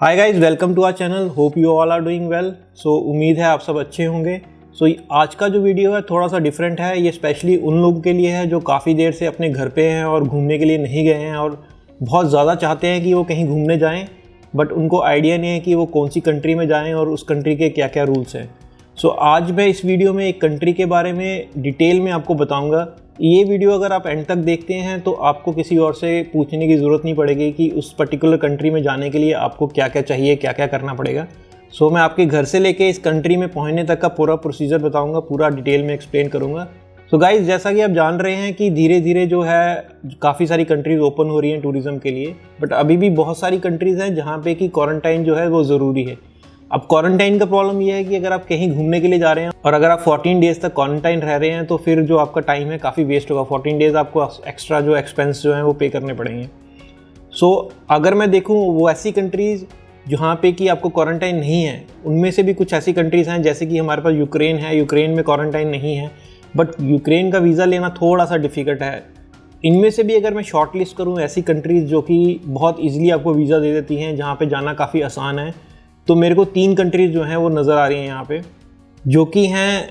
Hi guys, welcome to our channel. Hope you all are doing well. So उम्मीद है आप सब अच्छे होंगे। सो आज का जो वीडियो है थोड़ा सा डिफरेंट है। ये स्पेशली उन लोगों के लिए है जो काफ़ी देर से अपने घर पे हैं और घूमने के लिए नहीं गए हैं और बहुत ज़्यादा चाहते हैं कि वो कहीं घूमने जाएं, बट उनको आइडिया नहीं है कि वो कौन सी कंट्री में जाएं और उस कंट्री के क्या क्या रूल्स हैं। सो आज मैं इस वीडियो में एक कंट्री के बारे में डिटेल में आपको बताऊंगा। ये वीडियो अगर आप एंड तक देखते हैं तो आपको किसी और से पूछने की ज़रूरत नहीं पड़ेगी कि उस पर्टिकुलर कंट्री में जाने के लिए आपको क्या क्या चाहिए, क्या क्या करना पड़ेगा। सो मैं आपके घर से लेके इस कंट्री में पहुंचने तक का पूरा प्रोसीजर बताऊंगा, पूरा डिटेल में एक्सप्लेन करूंगा। सो गाइस, जैसा कि आप जान रहे हैं कि धीरे धीरे जो है काफ़ी सारी कंट्रीज़ ओपन हो रही हैं टूरिज़्म के लिए, बट अभी भी बहुत सारी कंट्रीज़ हैं जहाँ पे कि क्वारंटाइन जो है वो ज़रूरी है। अब क्वारंटाइन का प्रॉब्लम ये है कि अगर आप कहीं घूमने के लिए जा रहे हैं और अगर आप 14 डेज़ तक क्वारंटाइन रह रहे हैं तो फिर जो आपका टाइम है काफ़ी वेस्ट होगा। 14 डेज़ आपको एक्स्ट्रा जो एक्सपेंस जो है वो पे करने पड़ेंगे। सो अगर मैं देखूं वो ऐसी कंट्रीज़ जहाँ पे कि आपको क्वारंटाइन नहीं है, उनमें से भी कुछ ऐसी कंट्रीज़ हैं जैसे कि हमारे पास यूक्रेन है। यूक्रेन में क्वारंटाइन नहीं है, बट यूक्रेन का वीज़ा लेना थोड़ा सा डिफ़िकल्ट है। इनमें से भी अगर मैं शॉर्ट लिस्ट करूँ ऐसी कंट्रीज़ जो कि बहुत ईजिली आपको वीज़ा दे देती हैं, जहाँ पर जाना काफ़ी आसान है, तो मेरे को 3 कंट्रीज़ जो हैं वो नज़र आ रही हैं यहाँ पे, जो कि हैं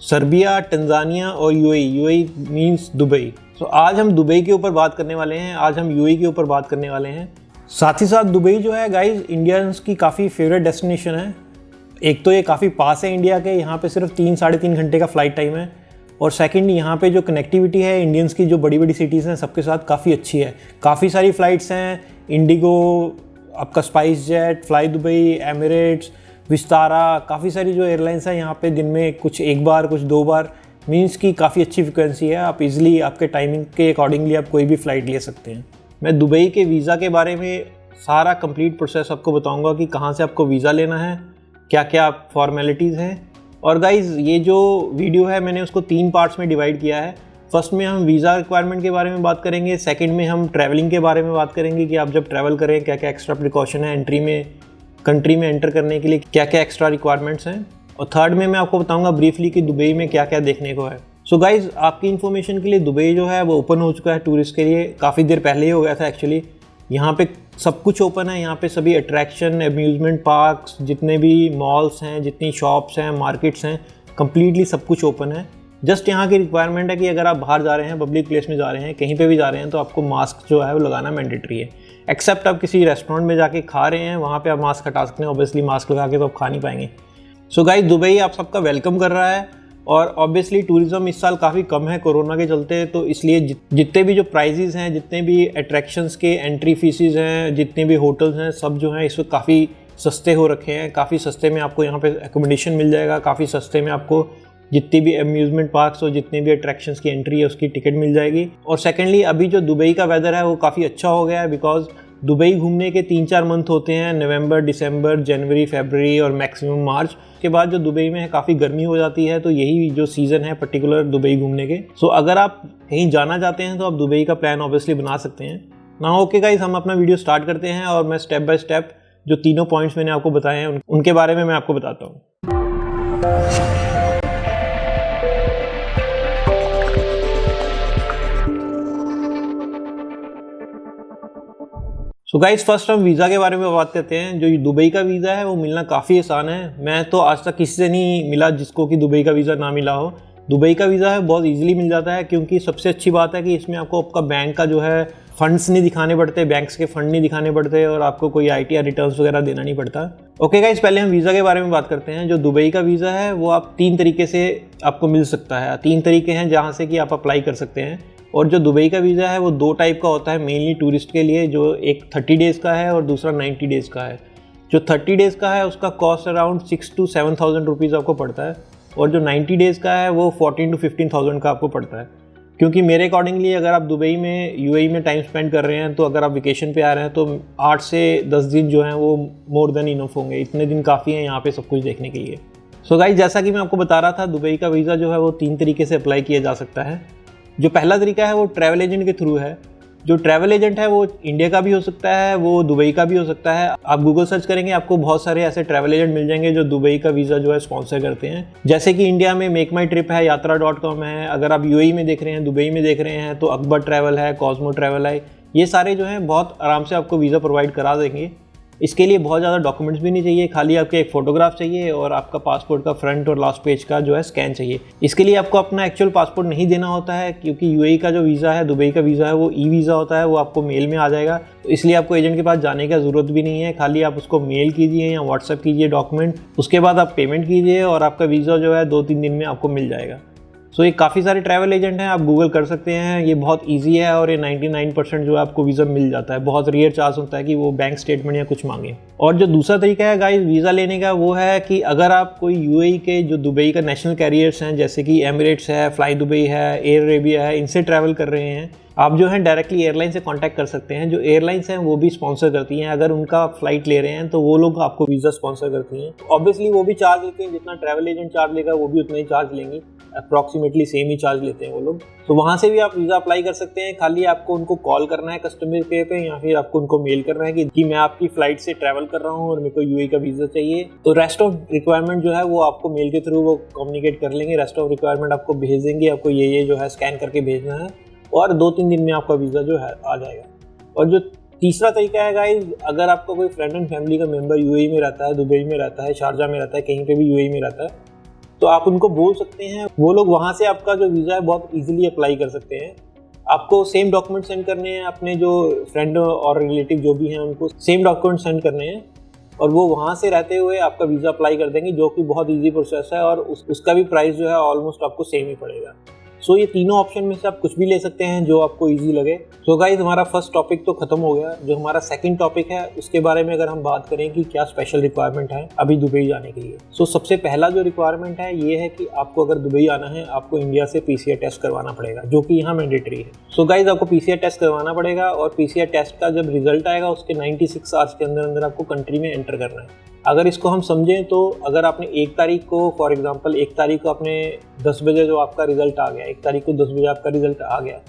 सर्बिया, टंजानिया और UAE. UAE means Dubai. So आज हम दुबई के ऊपर बात करने वाले हैं, आज हम यूएई के ऊपर बात करने वाले हैं। साथ ही साथ दुबई जो है गाइज इंडियंस की काफ़ी फेवरेट डेस्टिनेशन है। एक तो ये काफ़ी पास है इंडिया के, यहाँ पे सिर्फ 3-3.5 घंटे का फ़्लाइट टाइम है, और सेकंड यहाँ पे जो कनेक्टिविटी है इंडियंस की जो बड़ी बड़ी सिटीज़ हैं सबके साथ काफ़ी अच्छी है। काफ़ी सारी फ़्लाइट्स हैं, इंडिगो, आपका spice jet, fly Dubai, Emirates, Vistara, काफ़ी सारी जो एयरलाइंस हैं यहाँ पे दिन में कुछ एक बार कुछ 2 बार, मीन्स की काफ़ी अच्छी फ्रिक्वेंसी है। आप इजीली आपके टाइमिंग के अकॉर्डिंगली आप कोई भी फ़्लाइट ले सकते हैं। मैं दुबई के वीज़ा के बारे में सारा कंप्लीट प्रोसेस आपको बताऊंगा कि कहाँ से आपको वीज़ा लेना है, क्या क्या फॉर्मेलिटीज़ हैं। और गाइज़ ये जो वीडियो है मैंने उसको 3 पार्ट्स में डिवाइड किया है। फर्स्ट में हम वीज़ा रिक्वायरमेंट के बारे में बात करेंगे, सेकंड में हम ट्रैवलिंग के बारे में बात करेंगे कि आप जब ट्रैवल करें क्या क्या एक्स्ट्रा प्रिकॉशन है, एंट्री में कंट्री में एंटर करने के लिए क्या क्या एक्स्ट्रा रिक्वायरमेंट्स हैं, और थर्ड में मैं आपको बताऊंगा ब्रीफली कि दुबई में क्या क्या देखने को है। सो गाइज़ आपकी इन्फॉर्मेशन के लिए दुबई जो है वो ओपन हो चुका है टूरिस्ट के लिए, काफ़ी देर पहले ही हो गया था एक्चुअली। यहाँ पे सब कुछ ओपन है, यहाँ पे सभी अट्रैक्शन, अम्यूज़मेंट पार्क्स, जितने भी मॉल्स हैं, जितनी शॉप्स हैं, मार्केट्स हैं, कम्प्लीटली सब कुछ ओपन है। जस्ट यहाँ की रिक्वायरमेंट है कि अगर आप बाहर जा रहे हैं, पब्लिक प्लेस में जा रहे हैं, कहीं पे भी जा रहे हैं, तो आपको मास्क जो है वो लगाना मैंडेटरी है। एक्सेप्ट आप किसी रेस्टोरेंट में जाके खा रहे हैं, वहाँ पे आप मास्क हटा सकते हैं। ऑब्वियसली मास्क लगा के तो आप खा नहीं पाएंगे। सो गाइस दुबई आप सबका वेलकम कर रहा है, और ऑब्वियसली टूरिज़्म इस साल काफ़ी कम है कोरोना के चलते, तो इसलिए जितने भी जो प्राइजेज़ हैं, जितने भी अट्रैक्शंस के एंट्री फीसिस हैं, जितने भी होटल्स हैं, सब जो हैं इस वक्त काफ़ी सस्ते हो रखे हैं। काफ़ी सस्ते में आपको यहाँ पे एकोमोडेशन मिल जाएगा, काफ़ी सस्ते में आपको जितनी भी अम्यूज़मेंट पार्क्स और जितने भी अट्रैक्शंस की एंट्री है उसकी टिकट मिल जाएगी। और सेकेंडली अभी जो दुबई का वेदर है वो काफ़ी अच्छा हो गया है, बिकॉज दुबई घूमने के 3-4 मंथ होते हैं, नवंबर, दिसंबर, जनवरी, फरवरी और मैक्सिमम मार्च के बाद जो दुबई में है काफ़ी गर्मी हो जाती है। तो यही जो सीज़न है पर्टिकुलर दुबई घूमने के। सो अगर आप कहीं जाना चाहते हैं तो आप दुबई का प्लान ऑब्वियसली बना सकते हैं ना। ओके गाइस, हम अपना वीडियो स्टार्ट करते हैं और मैं स्टेप बाय स्टेप जो तीनों पॉइंट्स मैंने आपको बताए हैं उनके बारे में मैं आपको बताता हूँ। सो गाइस फर्स्ट हम वीज़ा के बारे में बात करते हैं। जो दुबई का वीज़ा है वो मिलना काफ़ी आसान है। मैं तो आज तक किसी से नहीं मिला जिसको कि दुबई का वीज़ा ना मिला हो। दुबई का वीज़ा है बहुत इजीली मिल जाता है, क्योंकि सबसे अच्छी बात है कि इसमें आपको आपका बैंक का जो है फंड्स नहीं दिखाने पड़ते, बैंक्स के फंड नहीं दिखाने पड़ते, और आपको कोई ITR रिटर्न्स वगैरह देना नहीं पड़ता। ओके गाइस, पहले हम वीज़ा के बारे में बात करते हैं। जो दुबई का वीज़ा है वो आप 3 तरीके से आपको मिल सकता है। 3 तरीके हैं जहाँ से कि आप अप्लाई कर सकते हैं। और जो दुबई का वीज़ा है वो 2 टाइप का होता है मेनली टूरिस्ट के लिए, जो एक 30 डेज़ का है और दूसरा 90 डेज़ का है। जो 30 डेज़ का है उसका कॉस्ट अराउंड 6,000 to 7,000 रुपीज़ आपको पड़ता है, और जो 90 डेज़ का है वो 14,000 to 15,000 का आपको पड़ता है। क्योंकि मेरे अकॉर्डिंगली अगर आप दुबई में, यूएई में टाइम स्पेंड कर रहे हैं, तो अगर आप वेकेशन पे आ रहे हैं तो 8 से 10 दिन जो हैं वो मोर देन इनफ होंगे। इतने दिन काफ़ी हैं यहाँ पे सब कुछ देखने के लिए। सो गाइस जैसा कि मैं आपको बता रहा था, दुबई का वीज़ा जो है वो 3 तरीके से अप्लाई किया जा सकता है। जो पहला तरीका है वो ट्रैवल एजेंट के थ्रू है। जो ट्रैवल एजेंट है वो इंडिया का भी हो सकता है, वो दुबई का भी हो सकता है। आप गूगल सर्च करेंगे आपको बहुत सारे ऐसे ट्रैवल एजेंट मिल जाएंगे जो दुबई का वीज़ा जो है स्पॉन्सर करते हैं। जैसे कि इंडिया में मेक माई ट्रिप है, यात्रा.com है। अगर आप यूएई में देख रहे हैं, दुबई में देख रहे हैं, तो अकबर ट्रैवल है, कॉस्मो ट्रैवल है। ये सारे जो हैं बहुत आराम से आपको वीज़ा प्रोवाइड करा देंगे। इसके लिए बहुत ज़्यादा डॉक्यूमेंट्स भी नहीं चाहिए, खाली आपके एक फ़ोटोग्राफ चाहिए और आपका पासपोर्ट का फ्रंट और लास्ट पेज का जो है स्कैन चाहिए। इसके लिए आपको अपना एक्चुअल पासपोर्ट नहीं देना होता है, क्योंकि यूएई का जो वीज़ा है, दुबई का वीज़ा है, वो ई वीज़ा होता है, वो आपको मेल में आ जाएगा। तो इसलिए आपको एजेंट के पास जाने की ज़रूरत भी नहीं है, खाली आप उसको मेल कीजिए या व्हाट्सएप कीजिए डॉक्यूमेंट, उसके बाद आप पेमेंट कीजिए और आपका वीज़ा जो है 2-3 दिन में आपको मिल जाएगा। सो ये काफ़ी सारे ट्रैवल एजेंट हैं, आप गूगल कर सकते हैं, ये बहुत इजी है और ये 99% जो है आपको वीज़ा मिल जाता है। बहुत रेयर चांस होता है कि वो बैंक स्टेटमेंट या कुछ मांगे। और जो दूसरा तरीका है गाइस वीज़ा लेने का, वो है कि अगर आप कोई यूएई के जो दुबई का नेशनल कैरियर्स हैं, जैसे कि एमिरेट्स है, फ्लाई दुबई है, एयर अरेबिया है, इनसे ट्रैवल कर रहे हैं, आप जो है डायरेक्टली एयरलाइन से कांटेक्ट कर सकते हैं। जो एयरलाइंस हैं वो भी स्पॉन्सर करती हैं, अगर उनका फ्लाइट ले रहे हैं तो वो लोग आपको वीज़ा स्पॉन्सर करती हैं। ऑब्वियसली वो भी चार्ज लेते हैं, जितना ट्रैवल एजेंट चार्ज लेगा वो भी उतना ही चार्ज लेंगी, अप्रॉक्सीमेटली सेम ही चार्ज लेते हैं वो लोग। तो वहाँ से भी आप वीज़ा अप्लाई कर सकते हैं। खाली आपको उनको कॉल करना है कस्टमर केयर पे, या फिर आपको उनको मेल करना है कि मैं आपकी फ़्लाइट से ट्रैवल कर रहा हूँ और मेरे को यूएई का वीज़ा चाहिए। तो रेस्ट ऑफ रिक्वायरमेंट जो है वो आपको मेल के थ्रू वो कम्युनिकेट कर लेंगे। रेस्ट ऑफ रिक्वायरमेंट आपको भेज देंगे, आपको ये जो है स्कैन करके भेजना है और 2-3 दिन में आपका वीज़ा जो है आ जाएगा। और जो तीसरा तरीका है गाइस, अगर आपका कोई फ्रेंड एंड फैमिली का मेंबर यूएई में रहता है, दुबई में रहता है, शारजा में रहता है, कहीं पे भी यूएई में रहता है, तो आप उनको बोल सकते हैं, वो लोग वहाँ से आपका जो वीज़ा है बहुत इजीली अप्लाई कर सकते हैं। आपको सेम डॉक्यूमेंट सेंड करने हैं, अपने जो फ्रेंड और रिलेटिव जो भी हैं उनको सेम डॉक्यूमेंट सेंड करने हैं और वो वहाँ से रहते हुए आपका वीज़ा अप्लाई कर देंगे, जो कि बहुत ईजी प्रोसेस है और उसका भी प्राइस जो है ऑलमोस्ट आपको सेम ही पड़ेगा। सो ये तीनों ऑप्शन में से आप कुछ भी ले सकते हैं जो आपको इजी लगे। सो गाइस हमारा फर्स्ट टॉपिक तो खत्म हो गया। जो हमारा सेकंड टॉपिक है उसके बारे में अगर हम बात करें कि क्या स्पेशल रिक्वायरमेंट है अभी दुबई जाने के लिए। सो सबसे पहला जो रिक्वायरमेंट है ये है कि आपको अगर दुबई आना है आपको इंडिया से पीसीआर टेस्ट करवाना पड़ेगा, जो कि यहाँ मैंडेटरी है। सो गाइस आपको पीसीआर टेस्ट करवाना पड़ेगा और पीसीआर टेस्ट का जब रिजल्ट आएगा उसके 96 आवर्स के अंदर अंदर आपको कंट्री में एंटर करना है। अगर इसको हम समझें तो अगर आपने 1 तारीख को, फॉर एग्जांपल 1 तारीख को आपने 10 बजे जो आपका रिजल्ट आ गया, 1 तारीख को 10 बजे आपका रिजल्ट आ गया,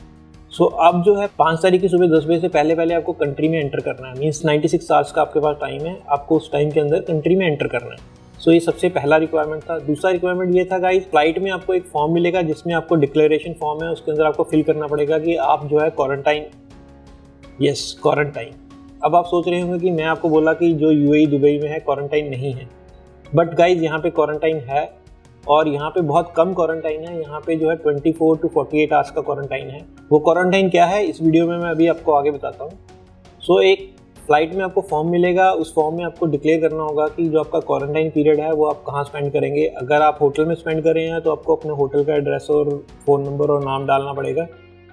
सो अब जो है 5 तारीख की सुबह 10 बजे से पहले आपको कंट्री में एंटर करना है। मीन्स 96 आवर्स का आपके पास टाइम है, आपको उस टाइम के अंदर कंट्री में एंटर करना है। सो ये सबसे पहला रिक्वायरमेंट था। दूसरा रिक्वायरमेंट ये था गाइस, फ्लाइट में आपको एक फॉर्म मिलेगा जिसमें आपको डिक्लेरेशन फॉर्म है, उसके अंदर आपको फिल करना पड़ेगा कि आप जो है क्वारंटाइन, यस क्वारंटाइन। अब आप सोच रहे होंगे कि मैं आपको बोला कि जो यूएई दुबई में है क्वारंटाइन नहीं है, बट गाइज यहाँ पे क्वारंटाइन है और यहाँ पे बहुत कम क्वारंटाइन है। यहाँ पे जो है 24 to 48 आवर्स का क्वारंटाइन है। वो क्वारंटाइन क्या है इस वीडियो में मैं अभी आपको आगे बताता हूँ। सो एक फ्लाइट में आपको फॉर्म मिलेगा, उस फॉर्म में आपको डिक्लेयर करना होगा कि जो आपका क्वारंटाइन पीरियड है वो आप कहाँ स्पेंड करेंगे। अगर आप होटल में स्पेंड कर रहे हैं तो आपको अपने होटल का एड्रेस और फ़ोन नंबर और नाम डालना पड़ेगा।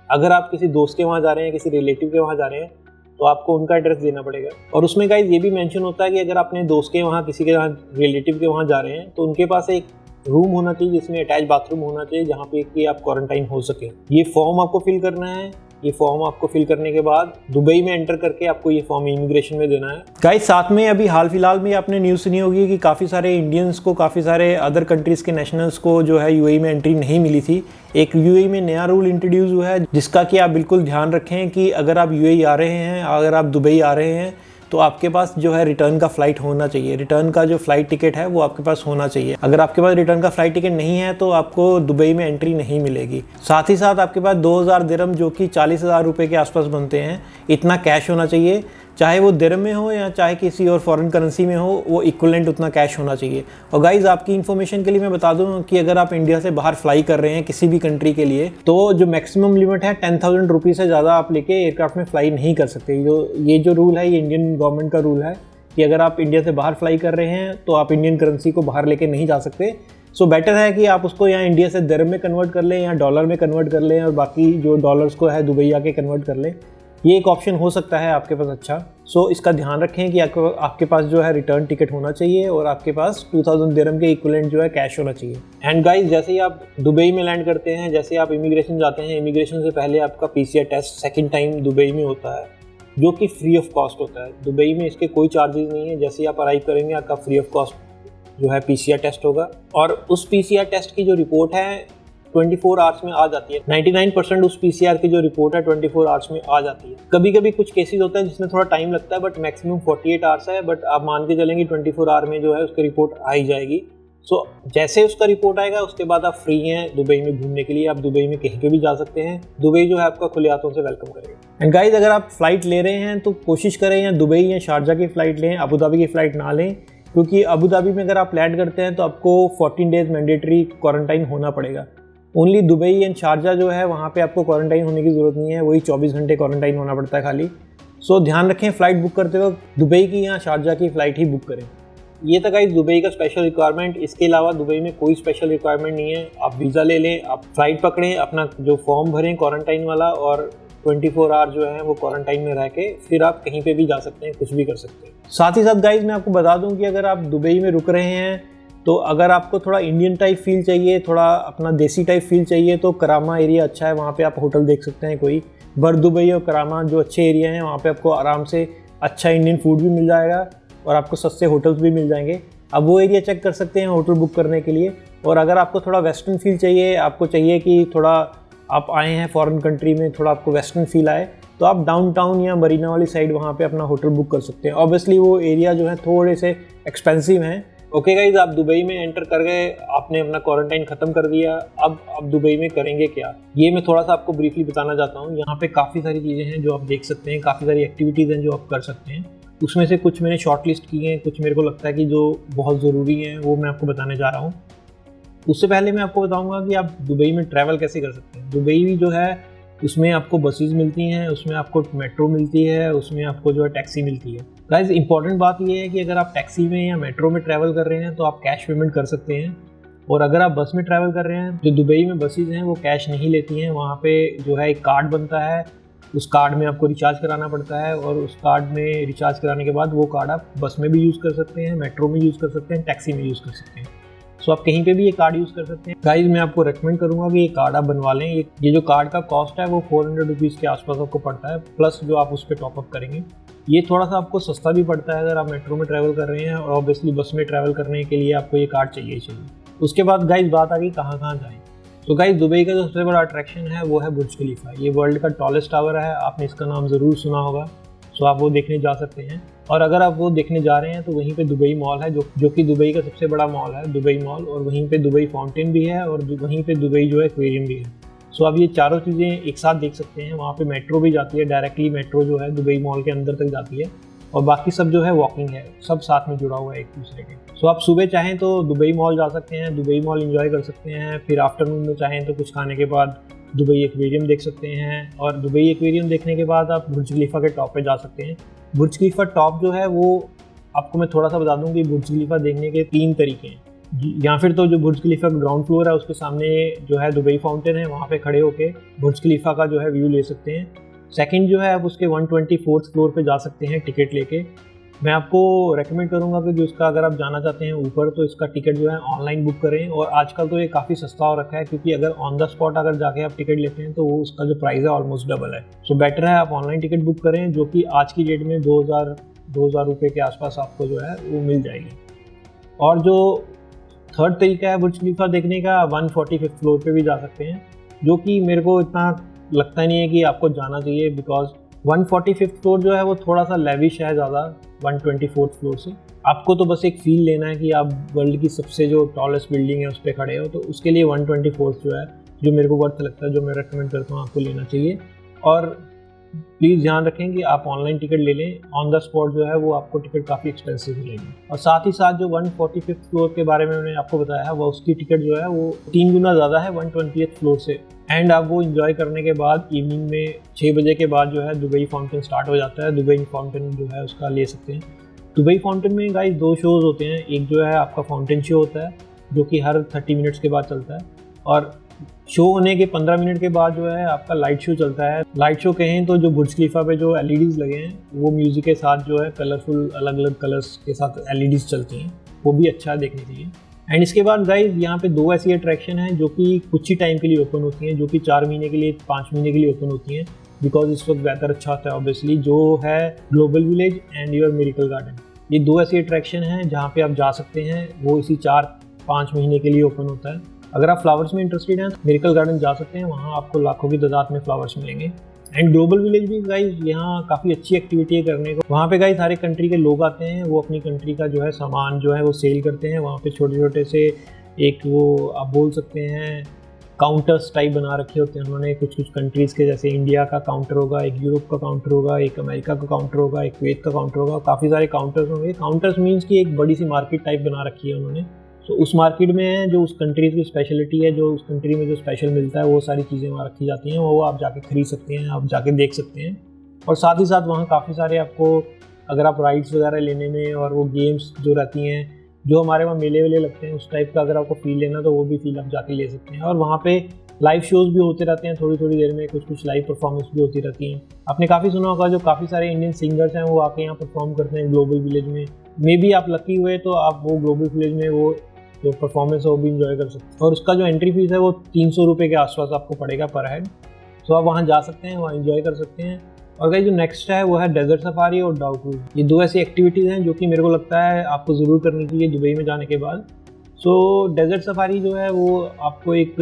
अगर आप किसी दोस्त के वहाँ जा रहे हैं, किसी रिलेटिव के वहाँ जा रहे हैं, तो आपको उनका एड्रेस देना पड़ेगा। और उसमें गाइस ये भी मेंशन होता है कि अगर अपने दोस्त के वहाँ, किसी के वहाँ, रिलेटिव के वहाँ जा रहे हैं तो उनके पास एक रूम होना चाहिए जिसमें अटैच बाथरूम होना चाहिए, जहाँ पे कि आप क्वारंटाइन हो सके। ये फॉर्म आपको फिल करना है। ये फॉर्म आपको फिल करने के बाद दुबई में एंटर करके आपको ये फॉर्म इमिग्रेशन में देना है। गाइस साथ में अभी हाल फिलहाल में आपने न्यूज़ सुनी होगी कि काफ़ी सारे इंडियंस को, काफ़ी सारे अदर कंट्रीज़ के नेशनल्स को जो है यूएई में एंट्री नहीं मिली थी। एक यूएई में नया रूल इंट्रोड्यूस हुआ है जिसका कि आप बिल्कुल ध्यान रखें कि अगर आप यूएई आ रहे हैं, अगर आप दुबई आ रहे हैं तो आपके पास जो है रिटर्न का फ़्लाइट होना चाहिए। रिटर्न का जो फ़्लाइट टिकट है वो आपके पास होना चाहिए। अगर आपके पास रिटर्न का फ़्लाइट टिकट नहीं है तो आपको दुबई में एंट्री नहीं मिलेगी। साथ ही साथ आपके पास 2000 दिरहम, जो कि 40,000 रुपये के आसपास बनते हैं, इतना कैश होना चाहिए। चाहे वो दिरहम में हो या चाहे किसी और फॉरेन करेंसी में हो, वो इक्विवेलेंट उतना कैश होना चाहिए। और गाइज आपकी इन्फॉर्मेशन के लिए मैं बता दूं कि अगर आप इंडिया से बाहर फ्लाई कर रहे हैं किसी भी कंट्री के लिए, तो जो मैक्सिमम लिमिट है 10,000 रुपीज़ से ज़्यादा आप लेके एयरक्राफ्ट में फ्लाई नहीं कर सकते। ये जो रूल है, ये इंडियन गवर्नमेंट का रूल है कि अगर आप इंडिया से बाहर फ्लाई कर रहे हैं तो आप इंडियन करेंसी को बाहर लेके नहीं जा सकते। सो बेटर है कि आप उसको यहाँ इंडिया से दिरहम में कन्वर्ट कर लें या डॉलर में कन्वर्ट कर लें और बाकी जो डॉलर्स को है दुबई आके कन्वर्ट कर लें। ये एक ऑप्शन हो सकता है आपके पास। अच्छा, सो इसका ध्यान रखें कि आपके पास जो है रिटर्न टिकट होना चाहिए और आपके पास 2000 दिरहम के इक्विवेलेंट जो है कैश होना चाहिए। एंड गाइस जैसे ही आप दुबई में लैंड करते हैं, जैसे आप इमिग्रेशन जाते हैं, इमिग्रेशन से पहले आपका PCR test second time Dubai में होता है, जो कि फ्री ऑफ कॉस्ट होता है। दुबई में इसके कोई चार्जेस नहीं है। जैसे ही आप अराइव करेंगे आपका फ्री ऑफ कॉस्ट जो है पीसीआर टेस्ट होगा और उस पीसीआर टेस्ट की जो रिपोर्ट है 24 आवर्स में आ जाती है। 99% उस पीसीआर की जो रिपोर्ट है 24 आवर्स में आ जाती है। कभी कभी कुछ केसेस होते हैं जिसमें थोड़ा टाइम लगता है, बट मैक्सिमम 48 आवर्स है। बट आप मान के चलेंगे 24 आवर में जो है उसकी रिपोर्ट आ ही जाएगी। सो जैसे उसका रिपोर्ट आएगा उसके बाद आप फ्री हैं दुबई में घूमने के लिए। आप दुबई में कहीं पे भी जा सकते हैं। दुबई जो है आपका खुले हाथों से वेलकम करेगा। एंड गाइज, अगर आप फ्लाइट ले रहे हैं तो कोशिश करें या दुबई या शारजा की फ़्लाइट लें, अबू धाबी की फ़्लाइट ना लें, क्योंकि अबू धाबी में अगर आप लैंड करते हैं तो आपको 14 डेज़ मैंडेटरी क्वारंटाइन होना पड़ेगा। ओनली दुबई एंड शारजा जो है वहाँ पे आपको क्वारंटाइन होने की ज़रूरत नहीं है, वही 24 घंटे क्वारंटाइन होना पड़ता है खाली। सो ध्यान रखें, फ़्लाइट बुक करते वक्त दुबई की या शारजा की फ़्लाइट ही बुक करें। ये था गाइस दुबई का स्पेशल रिक्वायरमेंट। इसके अलावा दुबई में कोई स्पेशल रिक्वायरमेंट नहीं है। आप वीज़ा ले लें, आप फ़्लाइट पकड़ें, अपना जो फॉर्म भरें क्वारंटाइन वाला, और 24 आवर जो है वो क्वारंटाइन में रह के फिर आप कहीं पे भी जा सकते हैं, कुछ भी कर सकते हैं। साथ ही साथ गाइज मैं आपको बता दूं कि अगर आप दुबई में रुक रहे हैं तो अगर आपको थोड़ा इंडियन टाइप फील चाहिए, थोड़ा अपना देसी टाइप फील चाहिए, तो करामा एरिया अच्छा है। वहाँ पे आप होटल देख सकते हैं कोई। बर दुबई और करामा जो अच्छे एरिया हैं, वहाँ पे आपको आराम से अच्छा इंडियन फूड भी मिल जाएगा और आपको सस्ते होटल्स भी मिल जाएंगे। अब वो एरिया चेक कर सकते हैं होटल बुक करने के लिए। और अगर आपको थोड़ा वेस्टर्न फील चाहिए, आपको चाहिए कि थोड़ा आप आए हैं फॉरेन कंट्री में, थोड़ा आपको वेस्टर्न फील आए, तो आप डाउनटाउन या मरीना वाली साइड वहाँ पे अपना होटल बुक कर सकते हैं। ऑब्वियसली वो एरिया जो है थोड़े से एक्सपेंसिव हैं। ओके गाइज, आप दुबई में एंटर कर गए, आपने अपना क्वारंटाइन ख़त्म कर दिया। अब दुबई में करेंगे क्या, ये मैं थोड़ा सा आपको ब्रीफली बताना चाहता हूँ। यहाँ पे काफ़ी सारी चीज़ें हैं जो आप देख सकते हैं, काफ़ी सारी एक्टिविटीज़ हैं जो आप कर सकते हैं। उसमें से कुछ मैंने शॉर्ट लिस्ट की हैं, कुछ मेरे को लगता है कि जो बहुत ज़रूरी हैं वो मैं आपको बताने जा रहा हूँ। उससे पहले मैं आपको बताऊँगा कि आप दुबई में ट्रैवल कैसे कर सकते हैं। दुबई जो है उसमें आपको बसेस मिलती हैं, उसमें आपको मेट्रो मिलती है, उसमें आपको जो है टैक्सी मिलती है। गाइस, इंपॉर्टेंट बात ये है कि अगर आप टैक्सी में या मेट्रो में ट्रैवल कर रहे हैं तो आप कैश पेमेंट कर सकते हैं। और अगर आप बस में ट्रैवल कर रहे हैं, जो दुबई में बसेज हैं वो कैश नहीं लेती हैं। वहाँ पे जो है एक कार्ड बनता है, उस कार्ड में आपको रिचार्ज कराना पड़ता है, और उस कार्ड में रिचार्ज कराने के बाद वो कार्ड आप बस में भी यूज़ कर सकते हैं, मेट्रो में यूज़ कर सकते हैं, टैक्सी में यूज़ कर सकते हैं। सो आप कहीं पे भी ये कार्ड यूज़ कर सकते हैं। गाइज, मैं आपको रेकमेंड करूंगा कि ये कार्ड आप बनवा लें। ये जो कार्ड का कॉस्ट है वो 400 रुपीज़ के आसपास आपको पड़ता है, प्लस जो आप उस पर टॉपअप करेंगे। ये थोड़ा सा आपको सस्ता भी पड़ता है अगर आप मेट्रो में ट्रैवल कर रहे हैं, और ऑब्वियसली बस में ट्रैवल करने के लिए आपको ये कार्ड चाहिए। उसके बाद गाइज बात आ गई कहाँ जाएँ। तो गाइज, दुबई का जो सबसे बड़ा अट्रैक्शन है वो है बुर्ज खलीफा। ये वर्ल्ड का टॉलेस्ट टावर है, आपने इसका नाम ज़रूर सुना होगा। सो आप वो देखने जा सकते हैं। और अगर आप वो देखने जा रहे हैं तो वहीं पे दुबई मॉल है, जो कि दुबई का सबसे बड़ा मॉल है, दुबई मॉल। और वहीं पे दुबई फाउंटेन भी है, और वहीं पे दुबई जो है एक्वेरियम भी है। सो आप ये चारों चीज़ें एक साथ देख सकते हैं। वहाँ पे मेट्रो भी जाती है, डायरेक्टली मेट्रो जो है दुबई मॉल के अंदर तक जाती है, और बाकी सब जो है वॉकिंग है, सब साथ में जुड़ा हुआ है एक दूसरे के। सो आप सुबह चाहें तो दुबई मॉल जा सकते हैं, दुबई मॉल एंजॉय कर सकते हैं। फिर आफ्टरनून में चाहें तो कुछ खाने के बाद दुबई एक्वेरियम देख सकते हैं, और दुबई एक्वेरियम देखने के बाद आप बुर्ज खलीफा के टॉप पे जा सकते हैं। बुर्ज खलीफा टॉप जो है वो आपको मैं थोड़ा सा बता दूं कि बुर्ज खलीफा देखने के 3 तरीके हैं। या फिर तो जो बुर्ज खलीफा ग्राउंड फ्लोर है उसके सामने जो है दुबई फाउंटेन है, वहाँ पे खड़े होके बुर्ज खलीफा का जो है व्यू ले सकते हैं। सेकंड जो है आप उसके 124th फ्लोर पे जा सकते हैं टिकट लेके। मैं आपको रेकमेंड करूंगा कि जो इसका अगर आप जाना चाहते हैं ऊपर, तो इसका टिकट जो है ऑनलाइन बुक करें। और आजकल तो ये काफ़ी सस्ता हो रखा है, क्योंकि अगर ऑन द स्पॉट अगर जाके आप टिकट लेते हैं तो वो उसका जो प्राइस है ऑलमोस्ट डबल है। सो बेटर है आप ऑनलाइन टिकट बुक करें, जो कि आज की डेट में 2000 रुपये के आसपास आपको जो है वो मिल जाएगी। और जो थर्ड तरीका है बुर्ज खलीफा देखने का, 145th फ्लोर पे भी जा सकते हैं, जो कि मेरे को इतना लगता नहीं है कि आपको जाना चाहिए, बिकॉज 145th फ्लोर जो है वो थोड़ा सा लेविश है ज़्यादा 124th फ्लोर से। आपको तो बस एक फील लेना है कि आप वर्ल्ड की सबसे जो टॉलेस्ट बिल्डिंग है उस पर खड़े हो, तो उसके लिए 124th जो है, जो मेरे को वर्थ लगता है, जो मैं रेकमेंड करता हूँ आपको लेना चाहिए। और प्लीज़ ध्यान रखें कि आप ऑनलाइन टिकट ले लें, ऑन द स्पॉट जो है वो आपको टिकट काफ़ी एक्सपेंसिव मिलेगी। और साथ ही साथ जो 145th फ्लोर के बारे में मैंने आपको बताया है, वो उसकी टिकट जो है वो 3 गुना ज़्यादा है 120th फ्लोर से। एंड आप वो इंजॉय करने के बाद इवनिंग में 6 बजे के बाद जो है दुबई फाउंटेन स्टार्ट हो जाता है। दुबई फाउंटेन जो है उसका ले सकते हैं। दुबई फाउंटेन में गाइस 2 शोज़ होते हैं। एक जो है आपका फाउंटेन शो होता है, जो कि हर 30 मिनट्स के बाद चलता है, और शो होने के 15 मिनट के बाद जो है आपका लाइट शो चलता है। लाइट शो कहें तो जो बुर्ज खलीफा पे जो LEDs लगे हैं, वो म्यूज़िक के साथ जो है कलरफुल अलग अलग कलर्स के साथ LEDs चलती हैं, वो भी अच्छा है देखने के लिए। एंड इसके बाद गाइज यहाँ पे 2 ऐसी अट्रैक्शन हैं जो कि कुछ ही टाइम के लिए ओपन होती हैं, जो कि 4 महीने के लिए 5 महीने के लिए ओपन होती हैं, बिकॉज इस वक्त वेदर अच्छा होता है ऑब्वियसली, जो है global village and your miracle garden. ये 2 ऐसी अट्रैक्शन हैं जहाँ पे आप जा सकते हैं, वो इसी 4-5 महीने के लिए ओपन होता है। अगर आप फ्लावर्स में इंटरेस्टेड हैं तो मिरेकल गार्डन जा सकते हैं, वहाँ आपको लाखों की तादाद में फ्लावर्स मिलेंगे। एंड ग्लोबल विलेज भी गाइज यहाँ काफ़ी अच्छी एक्टिविटी है करने को। वहाँ पे गाइज सारे कंट्री के लोग आते हैं, वो अपनी कंट्री का जो है सामान जो है वो सेल करते हैं। वहाँ पे छोटे छोटे से एक वो आप बोल सकते हैं काउंटर्स टाइप बना रखे होते हैं उन्होंने कुछ कुछ कंट्रीज़ के, जैसे इंडिया का काउंटर होगा, एक यूरोप का काउंटर होगा, एक अमेरिका का काउंटर होगा, एक कुवैत का काउंटर होगा, काफ़ी सारे काउंटर्स होंगे। काउंटर्स मीन्स कि एक बड़ी सी मार्केट टाइप बना रखी है उन्होंने। तो उस मार्केट में जो उस कंट्रीज़ की स्पेशलिटी है, जो उस कंट्री में जो स्पेशल मिलता है, वो सारी चीज़ें वहाँ रखी जाती हैं, वो आप जाके खरीद सकते हैं, आप जाके देख सकते हैं। और साथ ही साथ वहाँ काफ़ी सारे आपको अगर आप राइड्स वगैरह लेने में और वो गेम्स जो रहती हैं जो हमारे वहाँ मेले वेले लगते हैं उस टाइप का अगर आपको फील लेना तो वो भी फील आप जाके ले सकते हैं। और वहाँ पे लाइव शोज़ भी होते रहते हैं, थोड़ी थोड़ी देर में कुछ लाइव परफॉर्मेंस भी होती रहती हैं। आपने काफ़ी सुना होगा जो काफ़ी सारे इंडियन सिंगर्स हैं वो आके यहाँ परफॉर्म करते हैं ग्लोबल विलेज में। मे बी आप लकी हुए तो आप वो ग्लोबल विलेज में वो जो परफॉर्मेंस है वो भी इंजॉय कर सकते हैं। और उसका जो एंट्री फीस है वो 300 रुपये के आसपास आपको पड़ेगा पर हेड। तो आप वहाँ जा सकते हैं, वहाँ इंजॉय कर सकते हैं। और गाइस जो नेक्स्ट है वो है डेजर्ट सफारी और डाउ क्रूज। ये दो ऐसी एक्टिविटीज़ हैं जो कि मेरे को लगता है आपको ज़रूर करनी चाहिए दुबई में जाने के बाद। सो डेजर्ट सफारी जो है वो आपको एक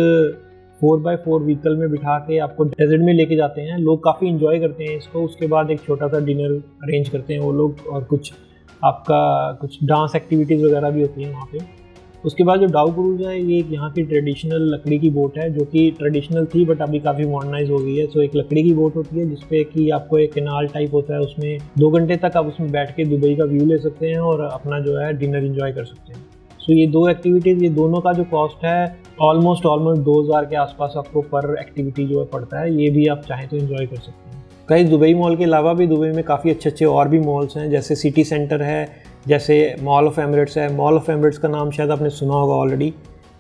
4x4 व्हीकल में बिठा के आपको डेजर्ट में लेके जाते हैं। लोग काफ़ी इंजॉय करते हैं इसको। उसके बाद एक छोटा सा डिनर अरेंज करते हैं वो लोग, और कुछ डांस एक्टिविटीज़ वगैरह भी होती हैं वहाँ पे। उसके बाद जो डाउ क्रूज है ये यहाँ की ट्रेडिशनल लकड़ी की बोट है, जो कि ट्रेडिशनल थी बट अभी काफ़ी मॉडर्नाइज हो गई है। सो एक लकड़ी की बोट होती है जिसपे कि आपको एक कैनाल टाइप होता है, उसमें 2 घंटे तक आप उसमें बैठ के दुबई का व्यू ले सकते हैं और अपना जो है डिनर इंजॉय कर सकते हैं। सो ये दो एक्टिविटीज़, ये दोनों का जो कॉस्ट है ऑलमोस्ट 2000 के आसपास आपको पर एक्टिविटी जो है पड़ता है। ये भी आप चाहें तो इंजॉय कर सकते हैं। कई दुबई मॉल के अलावा भी दुबई में काफ़ी अच्छे और भी मॉल्स हैं, जैसे सिटी सेंटर है, जैसे मॉल ऑफ एमिरेट्स है। मॉल ऑफ एमिरेट्स का नाम शायद आपने सुना होगा ऑलरेडी।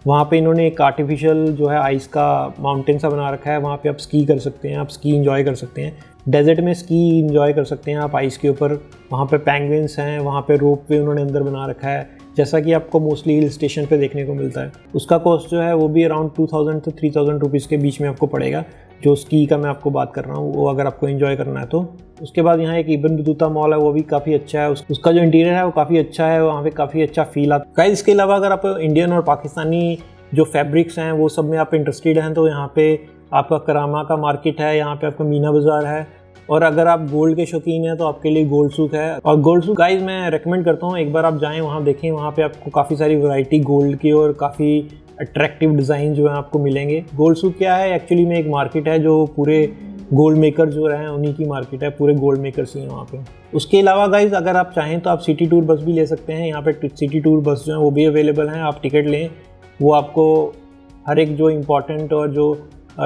वहाँ पे इन्होंने एक आर्टिफिशियल जो है आइस का माउंटेन सा बना रखा है। वहाँ पे आप स्की कर सकते हैं, आप स्की इंजॉय कर सकते हैं, डेजर्ट में स्की इंजॉय कर सकते हैं आप आइस के ऊपर। वहाँ पे पेंगुइन्स हैं, वहाँ पे रोप वे उन्होंने अंदर बना रखा है, जैसा कि आपको मोस्टली हिल स्टेशन पे देखने को मिलता है। उसका कॉस्ट जो है वो भी अराउंड 2000 to 3000 रुपीज़ के बीच में आपको पड़ेगा, जो स्की का मैं आपको बात कर रहा हूँ, वो अगर आपको एंजॉय करना है तो। उसके बाद यहाँ एक इब्न बतूता मॉल है, वो भी काफ़ी अच्छा है। उसका जो इंटीरियर है वो काफ़ी अच्छा है, वहाँ पे काफ़ी अच्छा फील आता है। गाइस इसके अलावा अगर आप इंडियन और पाकिस्तानी जो फैब्रिक्स हैं वो सब में आप इंटरेस्टेड हैं तो यहाँ पे आपका करामा का मार्केट है, यहाँ पे आपका मीना बाज़ार है। और अगर आप गोल्ड के शौकीन हैं तो आपके लिए गोल्ड सूक है। और गोल्ड सूक गाइस मैं रेकमेंड करता हूँ, एक बार आप जाएँ वहाँ देखें, वहाँ पे आपको काफ़ी सारी वैरायटी गोल्ड की और काफ़ी अट्रैक्टिव डिज़ाइन जो है आपको मिलेंगे। गोल्ड सूक क्या है, एक्चुअली में एक मार्केट है जो पूरे गोल्ड मेकर जो हैं उन्हीं की मार्केट है, पूरे गोल्ड मेकर्स ही हैं वहाँ पे। उसके अलावा गाइज अगर आप चाहें तो आप सिटी टूर बस भी ले सकते हैं। यहाँ पे सिटी टूर बस जो है वो भी अवेलेबल हैं, आप टिकट लें, वो आपको हर एक जो इम्पॉर्टेंट और जो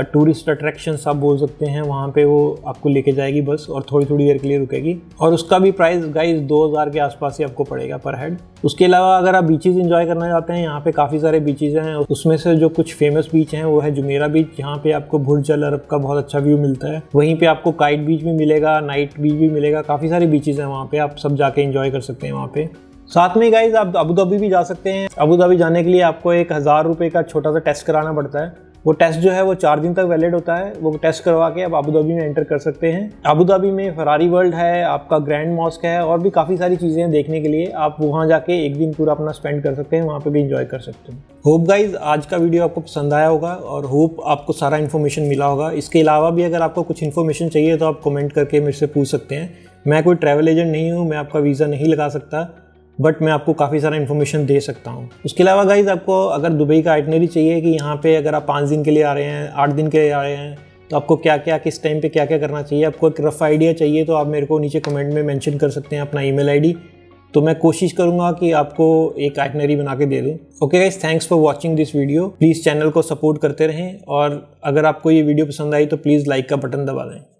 टूरिस्ट अट्रैक्शंस आप बोल सकते हैं वहाँ पे वो आपको लेके जाएगी बस, और थोड़ी थोड़ी देर के लिए रुकेगी। और उसका भी प्राइस गाइस 2000 के आसपास ही आपको पड़ेगा पर हेड। उसके अलावा अगर आप बीचेस एंजॉय करना चाहते हैं, यहाँ पे काफ़ी सारे बीचेस हैं। उसमें से जो कुछ फेमस बीच हैं वो है जुमेरा बीच, जहाँ पे आपको बुर्ज अल अरब का बहुत अच्छा व्यू मिलता है। वहीं पे आपको काइट बीच भी मिलेगा, नाइट बीच भी मिलेगा, काफ़ी सारे बीचेस हैं वहाँ पे, आप सब जाके एंजॉय कर सकते हैं वहाँ पे। साथ में गाइज आप अबू धाबी भी जा सकते हैं। अबू धाबी जाने के लिए आपको 1000 रुपये का छोटा सा टेस्ट कराना पड़ता है। वो टेस्ट जो है वो 4 दिन तक वैलिड होता है। वो टेस्ट करवा के आप अबू धाबी में एंटर कर सकते हैं। अबू धाबी में फरारी वर्ल्ड है, आपका ग्रैंड मॉस्क है, और भी काफ़ी सारी चीज़ें हैं देखने के लिए। आप वहाँ जाके एक दिन पूरा अपना स्पेंड कर सकते हैं, वहाँ पे भी इंजॉय कर सकते हैं। होप गाइज आज का वीडियो आपको पसंद आया होगा और होप आपको सारा इन्फॉर्मेशन मिला होगा। इसके अलावा भी अगर आपको कुछ इन्फॉर्मेशन चाहिए तो आप कमेंट करके मेरे से पूछ सकते हैं। मैं कोई ट्रैवल एजेंट नहीं हूँ, मैं आपका वीज़ा नहीं लगा सकता, बट मैं आपको काफ़ी सारा इन्फॉर्मेशन दे सकता हूँ। उसके अलावा गाइज आपको अगर दुबई का आइटनरी चाहिए कि यहाँ पे अगर आप 5 दिन के लिए आ रहे हैं, 8 दिन के लिए आ रहे हैं, तो आपको क्या क्या किस टाइम पे क्या क्या करना चाहिए, आपको एक रफ आइडिया चाहिए तो आप मेरे को नीचे कमेंट में मेंशन कर सकते हैं अपना ईमेल आईडी, तो मैं कोशिश करूँगा कि आपको एक आइटनरी बना के दे दूँ। Okay guys, thanks for watching this video. Please channel को सपोर्ट करते रहें, और अगर आपको ये वीडियो पसंद आई तो प्लीज़ लाइक का बटन दबा दें।